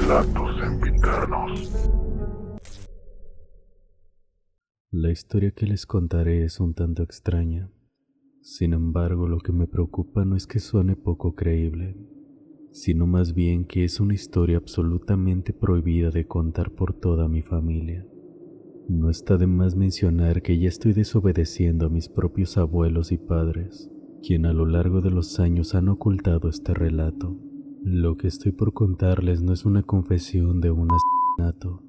Relatos Sempiternos. La historia que les contaré es un tanto extraña. Sin embargo, lo que me preocupa no es que suene poco creíble, sino más bien que es una historia absolutamente prohibida de contar por toda mi familia. No está de más mencionar que ya estoy desobedeciendo a mis propios abuelos y padres, quien a lo largo de los años han ocultado este relato. Lo que estoy por contarles no es una confesión de un asesinato.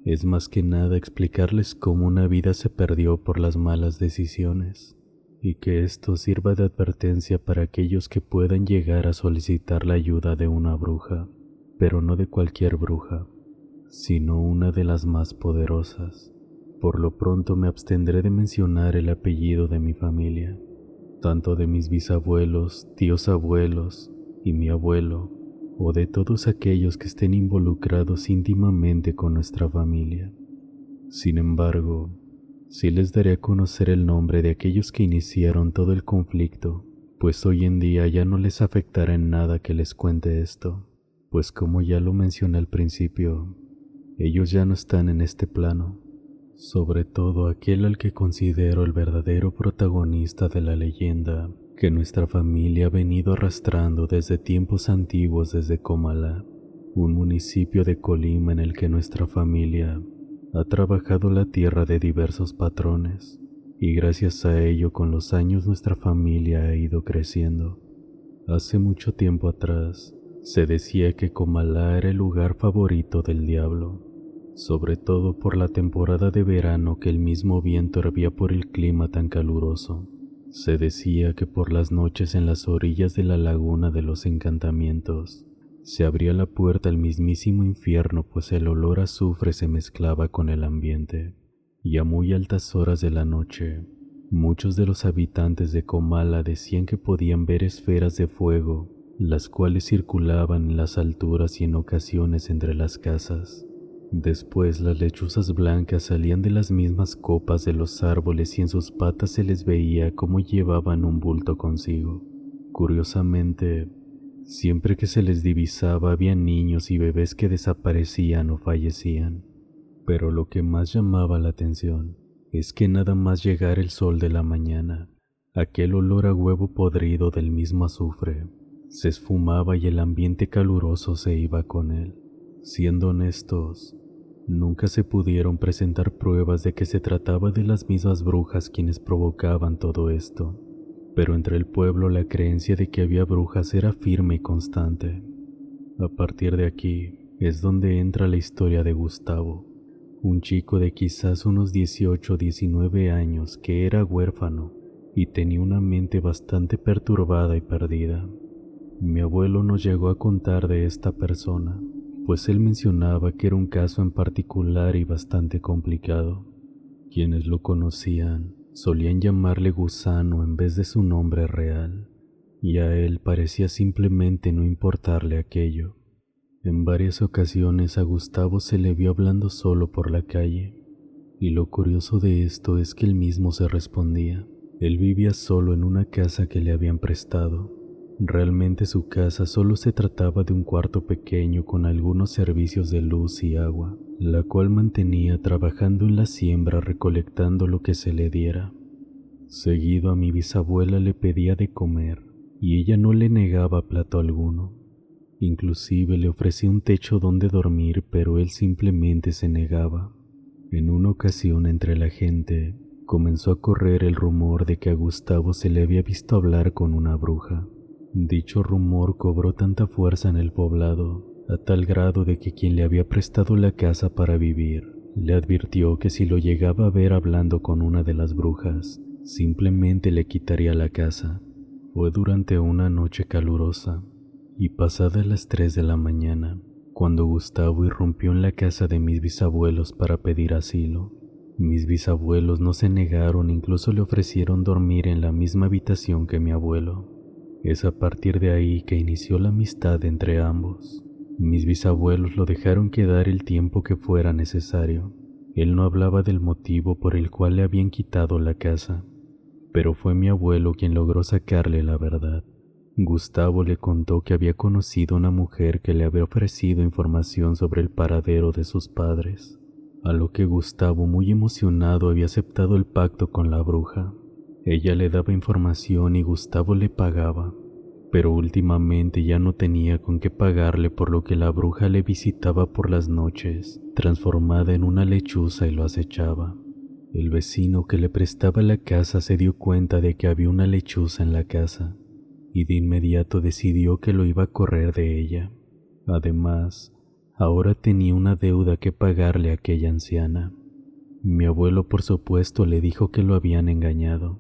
Es más que nada explicarles cómo una vida se perdió por las malas decisiones, y que esto sirva de advertencia para aquellos que puedan llegar a solicitar la ayuda de una bruja, pero no de cualquier bruja, sino una de las más poderosas. Por lo pronto me abstendré de mencionar el apellido de mi familia, tanto de mis bisabuelos, tíos abuelos y mi abuelo, o de todos aquellos que estén involucrados íntimamente con nuestra familia. Sin embargo, sí les daré a conocer el nombre de aquellos que iniciaron todo el conflicto, pues hoy en día ya no les afectará en nada que les cuente esto, pues como ya lo mencioné al principio, ellos ya no están en este plano. Sobre todo aquel al que considero el verdadero protagonista de la leyenda que nuestra familia ha venido arrastrando desde tiempos antiguos desde Comala, un municipio de Colima en el que nuestra familia ha trabajado la tierra de diversos patrones, y gracias a ello con los años nuestra familia ha ido creciendo. Hace mucho tiempo atrás, se decía que Comala era el lugar favorito del diablo, sobre todo por la temporada de verano que el mismo viento hervía por el clima tan caluroso. Se decía que por las noches en las orillas de la laguna de los encantamientos se abría la puerta al mismísimo infierno, pues el olor a azufre se mezclaba con el ambiente, y a muy altas horas de la noche, muchos de los habitantes de Comala decían que podían ver esferas de fuego, las cuales circulaban en las alturas y en ocasiones entre las casas. Después las lechuzas blancas salían de las mismas copas de los árboles y en sus patas se les veía cómo llevaban un bulto consigo. Curiosamente, siempre que se les divisaba había niños y bebés que desaparecían o fallecían. Pero lo que más llamaba la atención es que nada más llegar el sol de la mañana, aquel olor a huevo podrido del mismo azufre se esfumaba y el ambiente caluroso se iba con él. Siendo honestos, nunca se pudieron presentar pruebas de que se trataba de las mismas brujas quienes provocaban todo esto, pero entre el pueblo la creencia de que había brujas era firme y constante. A partir de aquí es donde entra la historia de Gustavo, un chico de quizás unos 18 o 19 años que era huérfano y tenía una mente bastante perturbada y perdida. Mi abuelo nos llegó a contar de esta persona, pues él mencionaba que era un caso en particular y bastante complicado. Quienes lo conocían solían llamarle Gusano en vez de su nombre real, y a él parecía simplemente no importarle aquello. En varias ocasiones a Gustavo se le vio hablando solo por la calle, y lo curioso de esto es que él mismo se respondía. Él vivía solo en una casa que le habían prestado. Realmente su casa solo se trataba de un cuarto pequeño con algunos servicios de luz y agua, la cual mantenía trabajando en la siembra recolectando lo que se le diera. Seguido a mi bisabuela le pedía de comer y ella no le negaba plato alguno. Inclusive le ofrecía un techo donde dormir, pero él simplemente se negaba. En una ocasión entre la gente comenzó a correr el rumor de que a Gustavo se le había visto hablar con una bruja. Dicho rumor cobró tanta fuerza en el poblado, a tal grado de que quien le había prestado la casa para vivir, le advirtió que si lo llegaba a ver hablando con una de las brujas, simplemente le quitaría la casa. Fue durante una noche calurosa, y pasadas las 3 de la mañana, cuando Gustavo irrumpió en la casa de mis bisabuelos para pedir asilo. Mis bisabuelos no se negaron, incluso le ofrecieron dormir en la misma habitación que mi abuelo. Es a partir de ahí que inició la amistad entre ambos. Mis bisabuelos lo dejaron quedar el tiempo que fuera necesario. Él no hablaba del motivo por el cual le habían quitado la casa, pero fue mi abuelo quien logró sacarle la verdad. Gustavo le contó que había conocido a una mujer que le había ofrecido información sobre el paradero de sus padres, a lo que Gustavo, muy emocionado, había aceptado el pacto con la bruja. Ella le daba información y Gustavo le pagaba, pero últimamente ya no tenía con qué pagarle, por lo que la bruja le visitaba por las noches, transformada en una lechuza, y lo acechaba. El vecino que le prestaba la casa se dio cuenta de que había una lechuza en la casa y de inmediato decidió que lo iba a correr de ella. Además, ahora tenía una deuda que pagarle a aquella anciana. Mi abuelo, por supuesto, le dijo que lo habían engañado,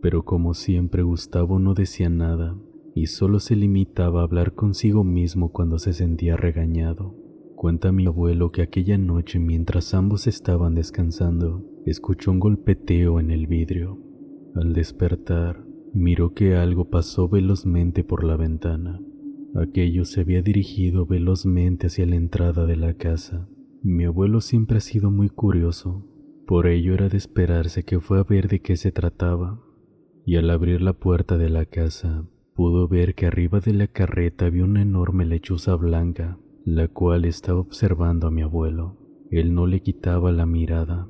pero como siempre Gustavo no decía nada y solo se limitaba a hablar consigo mismo cuando se sentía regañado. Cuenta mi abuelo que aquella noche, mientras ambos estaban descansando, escuchó un golpeteo en el vidrio. Al despertar, miró que algo pasó velozmente por la ventana. Aquello se había dirigido velozmente hacia la entrada de la casa. Mi abuelo siempre ha sido muy curioso, por ello era de esperarse que fue a ver de qué se trataba. Y al abrir la puerta de la casa, pudo ver que arriba de la carreta había una enorme lechuza blanca, la cual estaba observando a mi abuelo. Él no le quitaba la mirada.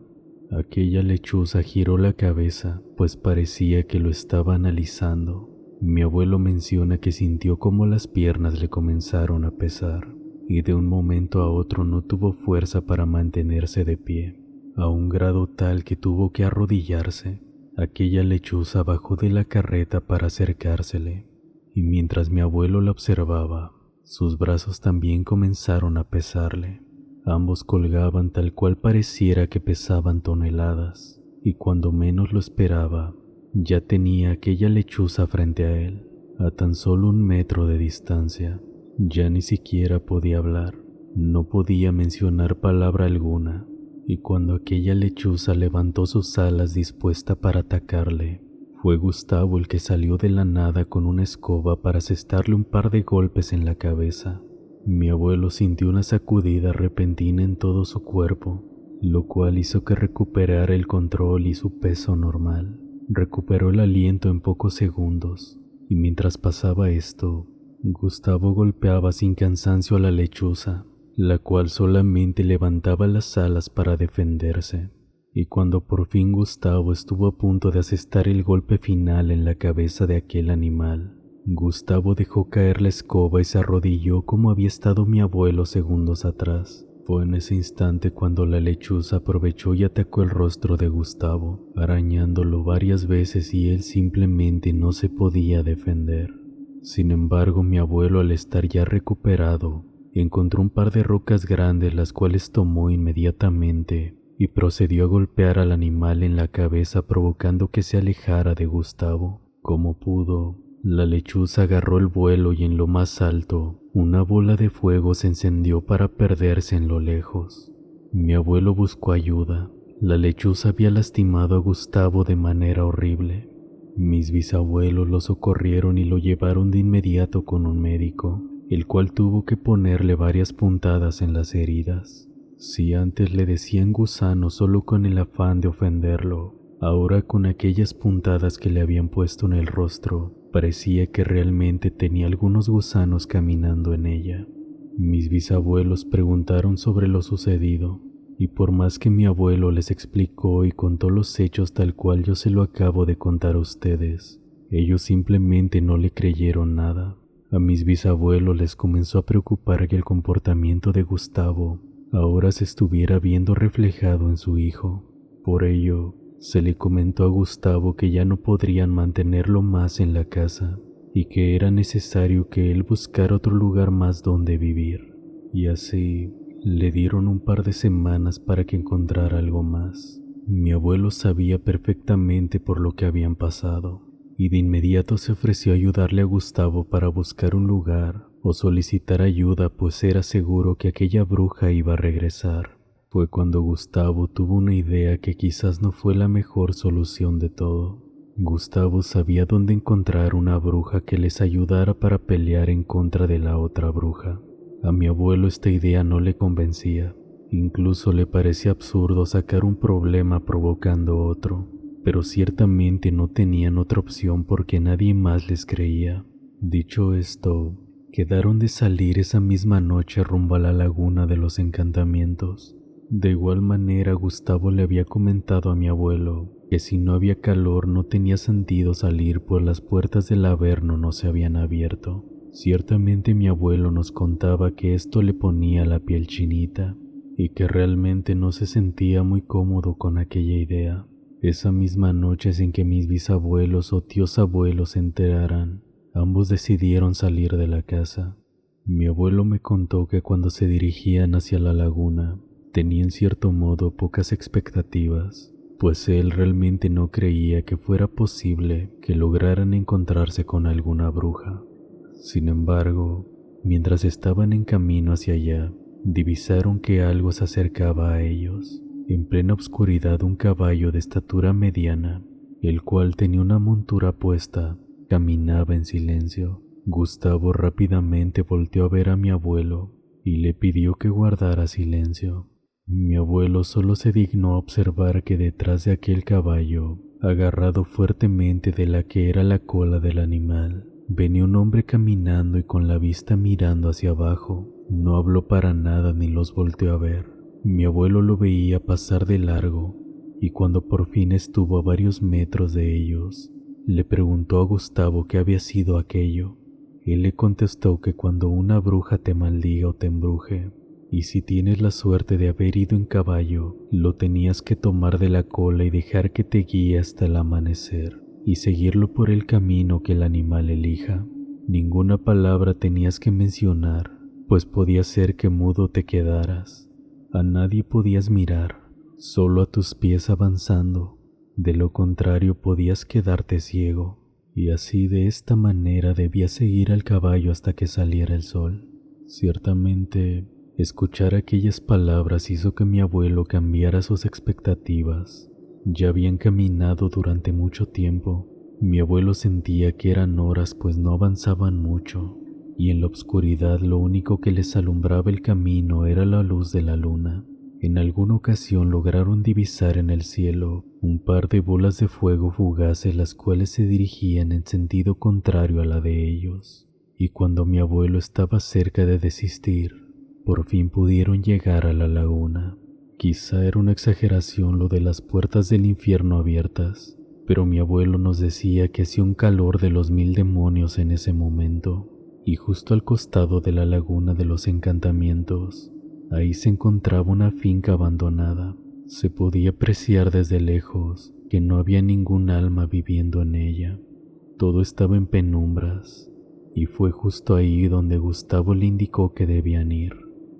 Aquella lechuza giró la cabeza, pues parecía que lo estaba analizando. Mi abuelo menciona que sintió como las piernas le comenzaron a pesar, y de un momento a otro no tuvo fuerza para mantenerse de pie, a un grado tal que tuvo que arrodillarse. Aquella lechuza bajó de la carreta para acercársele, y mientras mi abuelo la observaba, sus brazos también comenzaron a pesarle. Ambos colgaban tal cual pareciera que pesaban toneladas, y cuando menos lo esperaba, ya tenía aquella lechuza frente a él, a tan solo 1 metro de distancia. Ya ni siquiera podía hablar, no podía mencionar palabra alguna, y cuando aquella lechuza levantó sus alas dispuesta para atacarle, fue Gustavo el que salió de la nada con una escoba para asestarle un par de golpes en la cabeza. Mi abuelo sintió una sacudida repentina en todo su cuerpo, lo cual hizo que recuperara el control y su peso normal. Recuperó el aliento en pocos segundos, y mientras pasaba esto, Gustavo golpeaba sin cansancio a la lechuza, la cual solamente levantaba las alas para defenderse. Y cuando por fin Gustavo estuvo a punto de asestar el golpe final en la cabeza de aquel animal, Gustavo dejó caer la escoba y se arrodilló como había estado mi abuelo segundos atrás. Fue en ese instante cuando la lechuza aprovechó y atacó el rostro de Gustavo, arañándolo varias veces, y él simplemente no se podía defender. Sin embargo, mi abuelo, al estar ya recuperado, encontró un par de rocas grandes, las cuales tomó inmediatamente y procedió a golpear al animal en la cabeza, provocando que se alejara de Gustavo. Como pudo, la lechuza agarró el vuelo y en lo más alto, una bola de fuego se encendió para perderse en lo lejos. Mi abuelo buscó ayuda. La lechuza había lastimado a Gustavo de manera horrible. Mis bisabuelos lo socorrieron y lo llevaron de inmediato con un médico, el cual tuvo que ponerle varias puntadas en las heridas. Si antes le decían gusano solo con el afán de ofenderlo, ahora con aquellas puntadas que le habían puesto en el rostro, parecía que realmente tenía algunos gusanos caminando en ella. Mis bisabuelos preguntaron sobre lo sucedido, y por más que mi abuelo les explicó y contó los hechos tal cual yo se lo acabo de contar a ustedes, ellos simplemente no le creyeron nada. A mis bisabuelos les comenzó a preocupar que el comportamiento de Gustavo ahora se estuviera viendo reflejado en su hijo. Por ello, se le comentó a Gustavo que ya no podrían mantenerlo más en la casa y que era necesario que él buscara otro lugar más donde vivir. Y así le dieron un par de semanas para que encontrara algo más. Mi abuelo sabía perfectamente por lo que habían pasado y de inmediato se ofreció a ayudarle a Gustavo para buscar un lugar o solicitar ayuda, pues era seguro que aquella bruja iba a regresar. Fue cuando Gustavo tuvo una idea que quizás no fue la mejor solución de todo. Gustavo sabía dónde encontrar una bruja que les ayudara para pelear en contra de la otra bruja. A mi abuelo esta idea no le convencía, incluso le parecía absurdo sacar un problema provocando otro, pero ciertamente no tenían otra opción porque nadie más les creía. Dicho esto, quedaron de salir esa misma noche rumbo a la laguna de los encantamientos. De igual manera, Gustavo le había comentado a mi abuelo que si no había calor no tenía sentido salir, pues las puertas del Averno no se habían abierto. Ciertamente mi abuelo nos contaba que esto le ponía la piel chinita y que realmente no se sentía muy cómodo con aquella idea. Esa misma noche, sin que mis bisabuelos o tíos abuelos se enteraran, ambos decidieron salir de la casa. Mi abuelo me contó que cuando se dirigían hacia la laguna, tenía en cierto modo pocas expectativas, pues él realmente no creía que fuera posible que lograran encontrarse con alguna bruja. Sin embargo, mientras estaban en camino hacia allá, divisaron que algo se acercaba a ellos. En plena oscuridad, un caballo de estatura mediana, el cual tenía una montura puesta, caminaba en silencio. Gustavo rápidamente volteó a ver a mi abuelo y le pidió que guardara silencio. Mi abuelo solo se dignó a observar que detrás de aquel caballo, agarrado fuertemente de la que era la cola del animal, venía un hombre caminando y con la vista mirando hacia abajo. No habló para nada ni los volteó a ver. Mi abuelo lo veía pasar de largo y cuando por fin estuvo a varios metros de ellos, le preguntó a Gustavo qué había sido aquello. Él le contestó que cuando una bruja te maldiga o te embruje, y si tienes la suerte de haber ido en caballo, lo tenías que tomar de la cola y dejar que te guíe hasta el amanecer, y seguirlo por el camino que el animal elija. Ninguna palabra tenías que mencionar, pues podía ser que mudo te quedaras. A nadie podías mirar, solo a tus pies avanzando. De lo contrario podías quedarte ciego, y así de esta manera debías seguir al caballo hasta que saliera el sol. Ciertamente, escuchar aquellas palabras hizo que mi abuelo cambiara sus expectativas. Ya habían caminado durante mucho tiempo. Mi abuelo sentía que eran horas, pues no avanzaban mucho, y en la oscuridad lo único que les alumbraba el camino era la luz de la luna. En alguna ocasión lograron divisar en el cielo un par de bolas de fuego fugaces, las cuales se dirigían en sentido contrario a la de ellos, y cuando mi abuelo estaba cerca de desistir, por fin pudieron llegar a la laguna. Quizá era una exageración lo de las puertas del infierno abiertas, pero mi abuelo nos decía que hacía un calor de los 1000 demonios en ese momento, y justo al costado de la laguna de los encantamientos, ahí se encontraba una finca abandonada. Se podía apreciar desde lejos que no había ningún alma viviendo en ella. Todo estaba en penumbras, y fue justo ahí donde Gustavo le indicó que debían ir.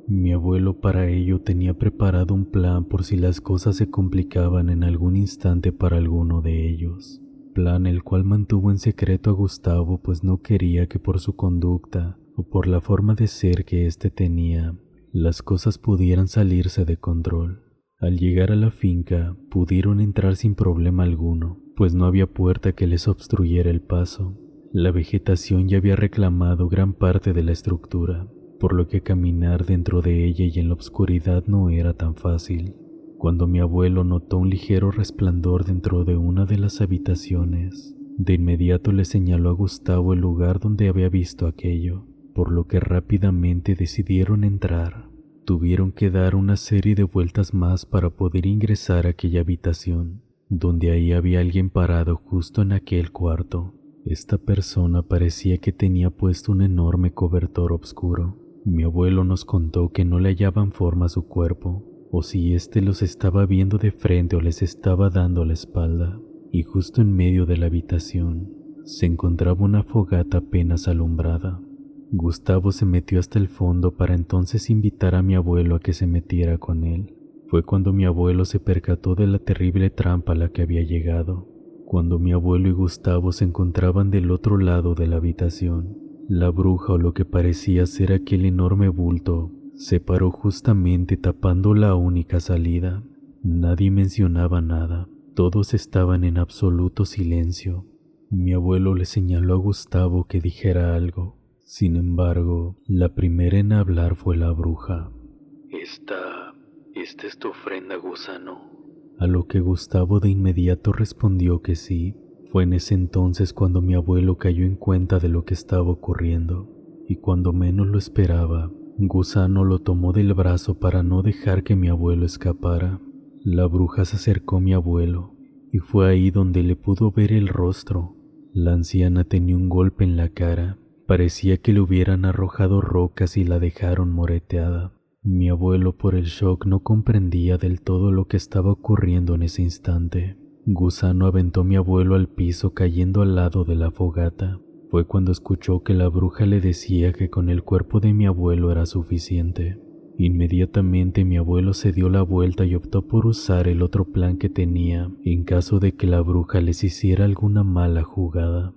Mi abuelo para ello tenía preparado un plan por si las cosas se complicaban en algún instante para alguno de ellos. Plan el cual mantuvo en secreto a Gustavo, pues no quería que por su conducta o por la forma de ser que éste tenía, las cosas pudieran salirse de control. Al llegar a la finca, pudieron entrar sin problema alguno, pues no había puerta que les obstruyera el paso. La vegetación ya había reclamado gran parte de la estructura, por lo que caminar dentro de ella y en la oscuridad no era tan fácil. Cuando mi abuelo notó un ligero resplandor dentro de una de las habitaciones, de inmediato le señaló a Gustavo el lugar donde había visto aquello, por lo que rápidamente decidieron entrar. Tuvieron que dar una serie de vueltas más para poder ingresar a aquella habitación, donde ahí había alguien parado justo en aquel cuarto. Esta persona parecía que tenía puesto un enorme cobertor oscuro. Mi abuelo nos contó que no le hallaban forma a su cuerpo, o si éste los estaba viendo de frente o les estaba dando la espalda, y justo en medio de la habitación se encontraba una fogata apenas alumbrada. Gustavo se metió hasta el fondo para entonces invitar a mi abuelo a que se metiera con él. Fue cuando mi abuelo se percató de la terrible trampa a la que había llegado. Cuando mi abuelo y Gustavo se encontraban del otro lado de la habitación, la bruja, o lo que parecía ser aquel enorme bulto, se paró justamente tapando la única salida. Nadie mencionaba nada, todos estaban en absoluto silencio. Mi abuelo le señaló a Gustavo que dijera algo. Sin embargo, la primera en hablar fue la bruja. Esta es tu ofrenda, gusano. A lo que Gustavo de inmediato respondió que sí. Fue en ese entonces cuando mi abuelo cayó en cuenta de lo que estaba ocurriendo, y cuando menos lo esperaba, Gusano lo tomó del brazo para no dejar que mi abuelo escapara. La bruja se acercó a mi abuelo, y fue ahí donde le pudo ver el rostro. La anciana tenía un golpe en la cara. Parecía que le hubieran arrojado rocas y la dejaron moreteada. Mi abuelo, por el shock, no comprendía del todo lo que estaba ocurriendo en ese instante. Gusano aventó a mi abuelo al piso, cayendo al lado de la fogata. Fue cuando escuchó que la bruja le decía que con el cuerpo de mi abuelo era suficiente. Inmediatamente mi abuelo se dio la vuelta y optó por usar el otro plan que tenía en caso de que la bruja les hiciera alguna mala jugada.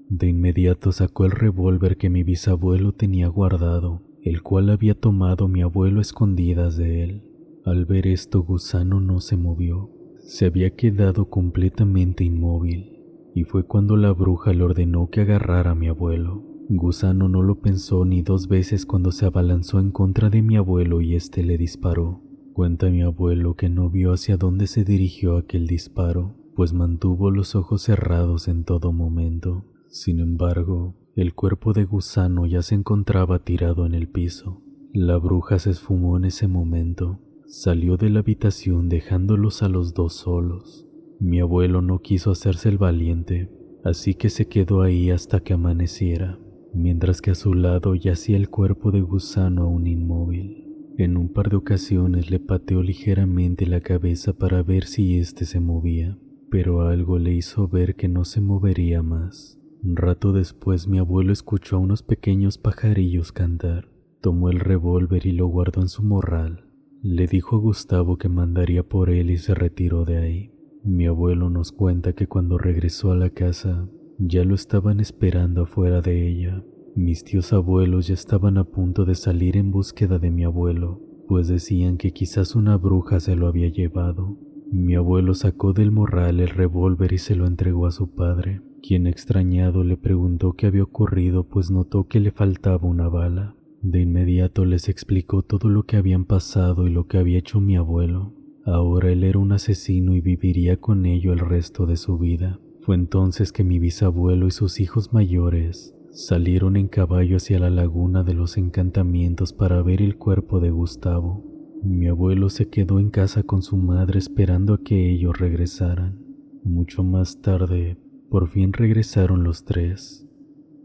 De inmediato sacó el revólver que mi bisabuelo tenía guardado, el cual había tomado mi abuelo a escondidas de él. Al ver esto, Gusano no se movió. Se había quedado completamente inmóvil, y fue cuando la bruja le ordenó que agarrara a mi abuelo. Gusano no lo pensó ni dos veces cuando se abalanzó en contra de mi abuelo y éste le disparó. Cuenta mi abuelo que no vio hacia dónde se dirigió aquel disparo, pues mantuvo los ojos cerrados en todo momento. Sin embargo, el cuerpo de Gusano ya se encontraba tirado en el piso. La bruja se esfumó en ese momento. Salió de la habitación dejándolos a los dos solos. Mi abuelo no quiso hacerse el valiente, así que se quedó ahí hasta que amaneciera, mientras que a su lado yacía el cuerpo de Gusano aún inmóvil. En un par de ocasiones le pateó ligeramente la cabeza para ver si éste se movía, pero algo le hizo ver que no se movería más. Un rato después mi abuelo escuchó a unos pequeños pajarillos cantar. Tomó el revólver y lo guardó en su morral. Le dijo a Gustavo que mandaría por él y se retiró de ahí. Mi abuelo nos cuenta que cuando regresó a la casa, ya lo estaban esperando afuera de ella. Mis tíos abuelos ya estaban a punto de salir en búsqueda de mi abuelo, pues decían que quizás una bruja se lo había llevado. Mi abuelo sacó del morral el revólver y se lo entregó a su padre, quien extrañado le preguntó qué había ocurrido, pues notó que le faltaba una bala. De inmediato les explicó todo lo que habían pasado y lo que había hecho mi abuelo. Ahora él era un asesino y viviría con ello el resto de su vida. Fue entonces que mi bisabuelo y sus hijos mayores salieron en caballo hacia la laguna de los encantamientos para ver el cuerpo de Gustavo. Mi abuelo se quedó en casa con su madre esperando a que ellos regresaran. Mucho más tarde, por fin regresaron los tres.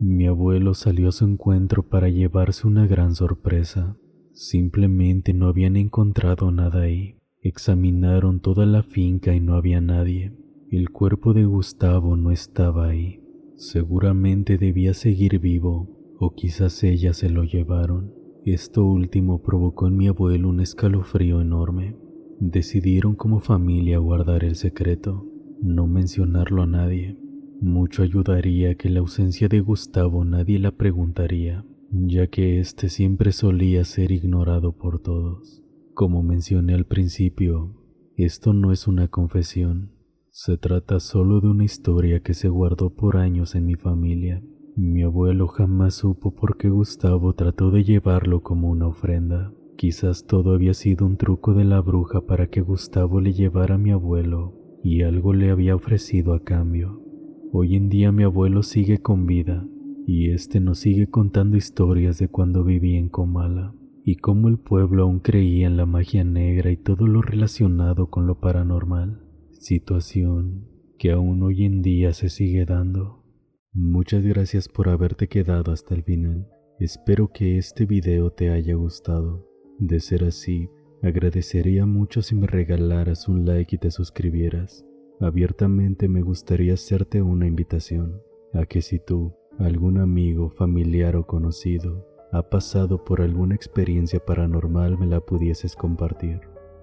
Mi abuelo salió a su encuentro para llevarse una gran sorpresa. Simplemente no habían encontrado nada ahí. Examinaron toda la finca y no había nadie. El cuerpo de Gustavo no estaba ahí. Seguramente debía seguir vivo, o quizás ellas se lo llevaron. Esto último provocó en mi abuelo un escalofrío enorme. Decidieron como familia guardar el secreto, no mencionarlo a nadie. Mucho ayudaría que la ausencia de Gustavo nadie la preguntaría, ya que éste siempre solía ser ignorado por todos. Como mencioné al principio, esto no es una confesión. Se trata solo de una historia que se guardó por años en mi familia. Mi abuelo jamás supo por qué Gustavo trató de llevarlo como una ofrenda. Quizás todo había sido un truco de la bruja para que Gustavo le llevara a mi abuelo y algo le había ofrecido a cambio. Hoy en día mi abuelo sigue con vida y este nos sigue contando historias de cuando vivía en Comala y cómo el pueblo aún creía en la magia negra y todo lo relacionado con lo paranormal, situación que aún hoy en día se sigue dando. Muchas gracias por haberte quedado hasta el final. Espero que este video te haya gustado. De ser así, agradecería mucho si me regalaras un like y te suscribieras. Abiertamente me gustaría hacerte una invitación a que si tú, algún amigo, familiar o conocido ha pasado por alguna experiencia paranormal me la pudieses compartir.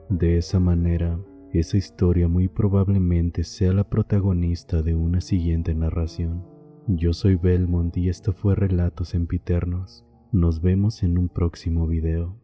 De esa manera, esa historia muy probablemente sea la protagonista de una siguiente narración. Yo soy Belmont y esto fue Relatos Sempiternos. Nos vemos en un próximo video.